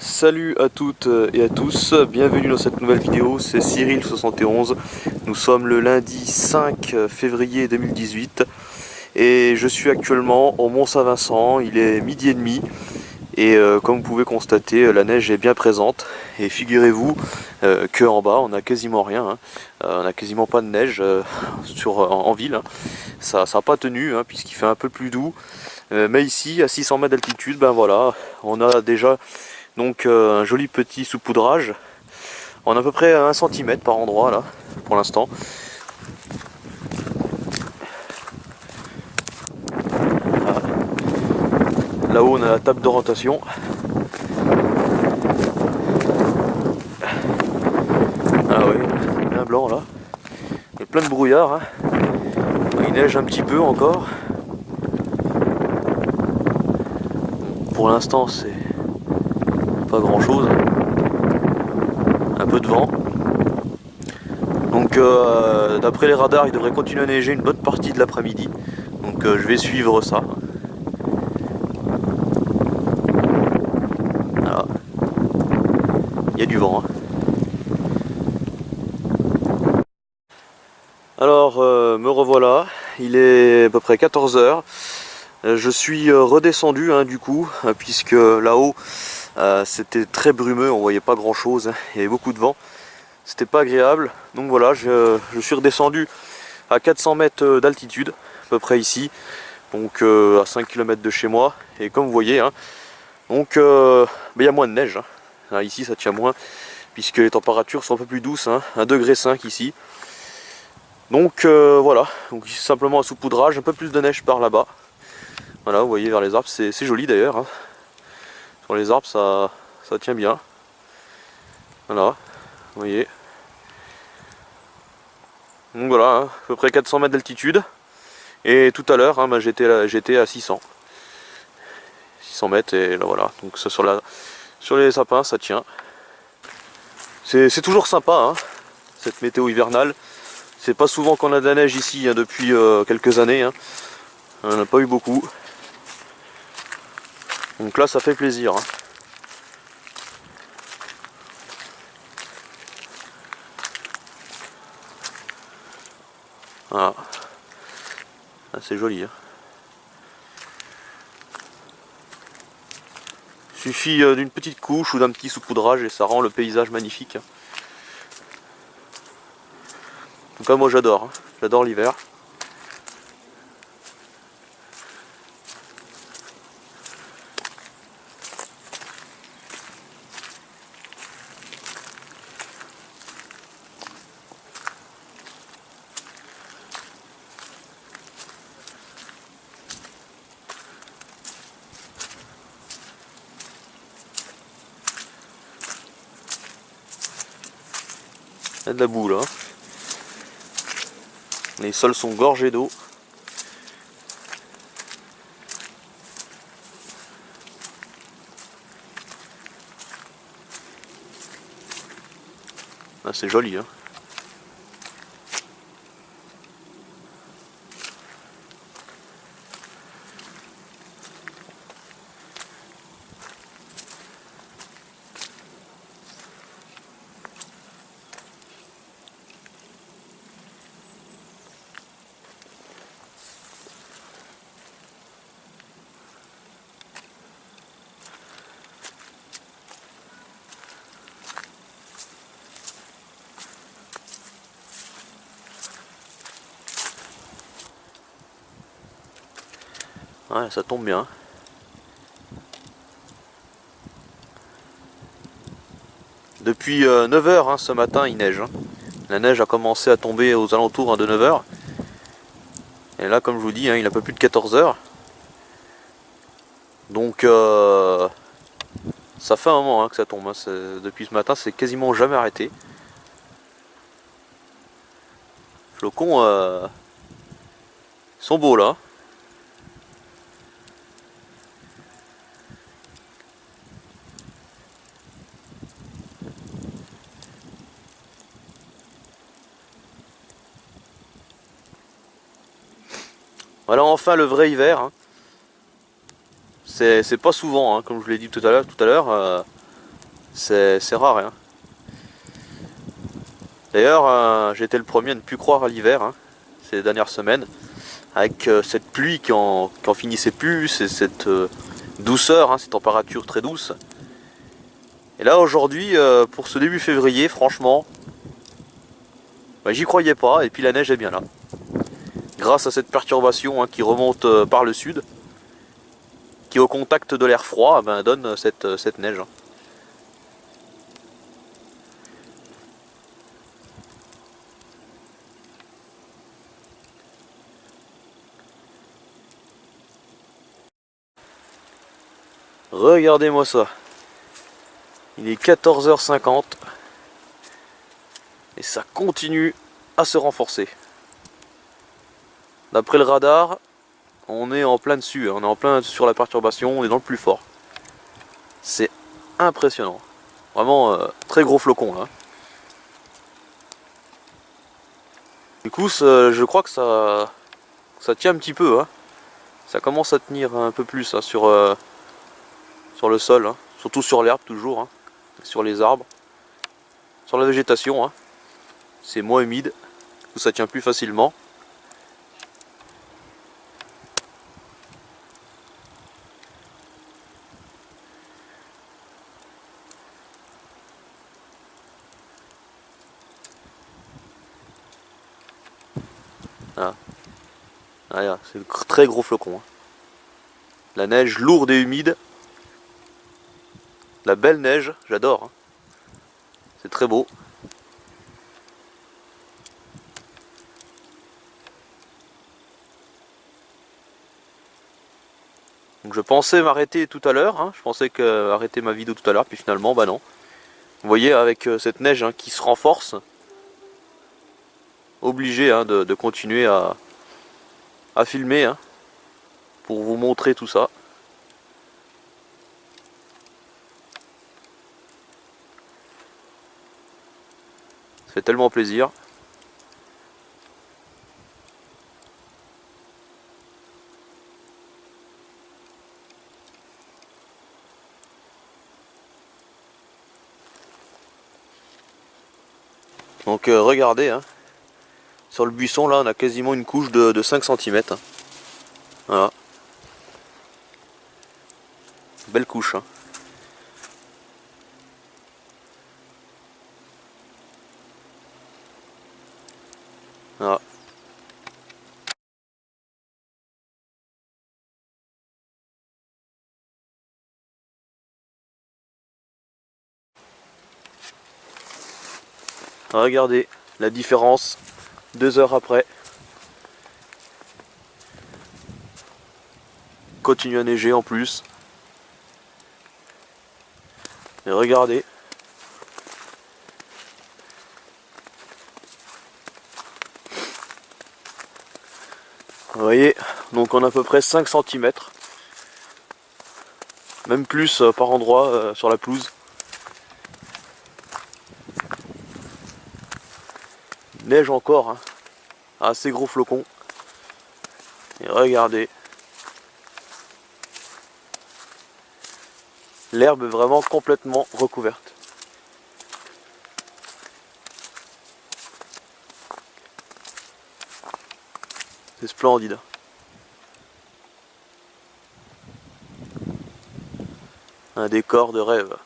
Salut à toutes et à tous, bienvenue dans cette nouvelle vidéo, c'est Cyril71. Nous sommes le lundi 5 février 2018 et je suis actuellement au Mont-Saint-Vincent, il est midi et demi et comme vous pouvez constater, la neige est bien présente et figurez-vous que en bas on a quasiment rien, hein. On a quasiment pas de neige en ville, hein. Ça n'a pas tenu puisqu'il fait un peu plus doux, mais ici à 600 mètres d'altitude, ben voilà, on a déjà donc un joli petit saupoudrage. On a à peu près 1 cm par endroit là, pour l'instant. Là-haut on a la table de rotation. Ah oui, c'est bien blanc là. Il y a plein de brouillard, hein. Il neige un petit peu encore. Pour l'instant c'est pas grand chose. Un peu de vent. Donc d'après les radars il devrait continuer à neiger une bonne partie de l'après-midi. Donc je vais suivre ça. Voilà. Il y a du vent, hein. Alors me revoilà, il est à peu près 14 h. Je suis redescendu du coup, puisque là-haut c'était très brumeux, on voyait pas grand chose, hein. Il y avait beaucoup de vent, c'était pas agréable. Donc voilà, je suis redescendu à 400 mètres d'altitude, à peu près ici, donc à 5 km de chez moi. Et comme vous voyez, hein, donc il y a moins de neige, hein. Ici ça tient moins, puisque les températures sont un peu plus douces, hein, 1,5 degré ici. Donc voilà, donc ici simplement un saupoudrage, un peu plus de neige par là-bas. Voilà, vous voyez vers les arbres, c'est joli d'ailleurs, hein. Sur les arbres ça tient bien. Voilà, vous voyez. Donc voilà, hein, à peu près 400 mètres d'altitude. Et tout à l'heure, hein, j'étais à 600 mètres et là voilà. Donc ça, sur les sapins ça tient. C'est toujours sympa, hein, cette météo hivernale. C'est pas souvent qu'on a de la neige ici, hein, depuis quelques années, hein. On n'en a pas eu beaucoup. Donc là ça fait plaisir, hein. Voilà. Ah, c'est joli, hein. Il suffit d'une petite couche ou d'un petit saupoudrage et ça rend le paysage magnifique, hein. En tout cas moi j'adore, hein. J'adore l'hiver. Il y a de la boue là. Les sols sont gorgés d'eau. Ah, c'est joli, hein. Ouais, ça tombe bien. Depuis 9 h, hein, ce matin, il neige, hein. La neige a commencé à tomber aux alentours, hein, de 9 h. Et là, comme je vous dis, hein, il est un peu plus de 14 h. Donc, ça fait un moment, hein, que ça tombe, hein. Depuis ce matin, c'est quasiment jamais arrêté. Flocons, ils sont beaux là. Voilà enfin le vrai hiver, hein. C'est pas souvent, hein, comme je vous l'ai dit tout à l'heure. C'est rare. Hein. D'ailleurs, j'ai été le premier à ne plus croire à l'hiver hein, ces dernières semaines. Avec cette pluie qui en finissait plus, et cette douceur, hein, ces températures très douces. Et là aujourd'hui, pour ce début février, franchement, bah, j'y croyais pas, et puis la neige est bien là. Grâce à cette perturbation hein, qui remonte par le sud, qui au contact de l'air froid ben, donne cette neige. Regardez-moi ça. Il est 14h50 et ça continue à se renforcer. D'après le radar, on est en plein dessus, on est en plein sur la perturbation, on est dans le plus fort. C'est impressionnant. Vraiment très gros flocon là. Du coup, je crois que ça tient un petit peu. Hein. Ça commence à tenir un peu plus hein, sur le sol, hein. Surtout sur l'herbe toujours, hein. Sur les arbres, sur la végétation. Hein. C'est moins humide, ça tient plus facilement. Voilà. Voilà, c'est de très gros flocons. Hein. La neige lourde et humide. La belle neige, j'adore. Hein. C'est très beau. Donc je pensais m'arrêter tout à l'heure. Hein. Je pensais arrêter ma vidéo tout à l'heure, puis finalement, bah non. Vous voyez, avec cette neige hein, qui se renforce, obligé hein, de continuer à filmer hein, pour vous montrer tout ça. Ça fait tellement plaisir. Donc regardez, hein, sur le buisson là on a quasiment une couche de 5 cm. Hein. Voilà. Belle couche. Hein. Voilà. Regardez la différence 2 heures après. Continue à neiger en plus. Et regardez. Vous voyez, donc on a à peu près 5 cm. Même plus par endroit sur la pelouse. Neige encore, hein. Assez gros flocons. Et regardez. L'herbe est vraiment complètement recouverte. C'est splendide. Un décor de rêve.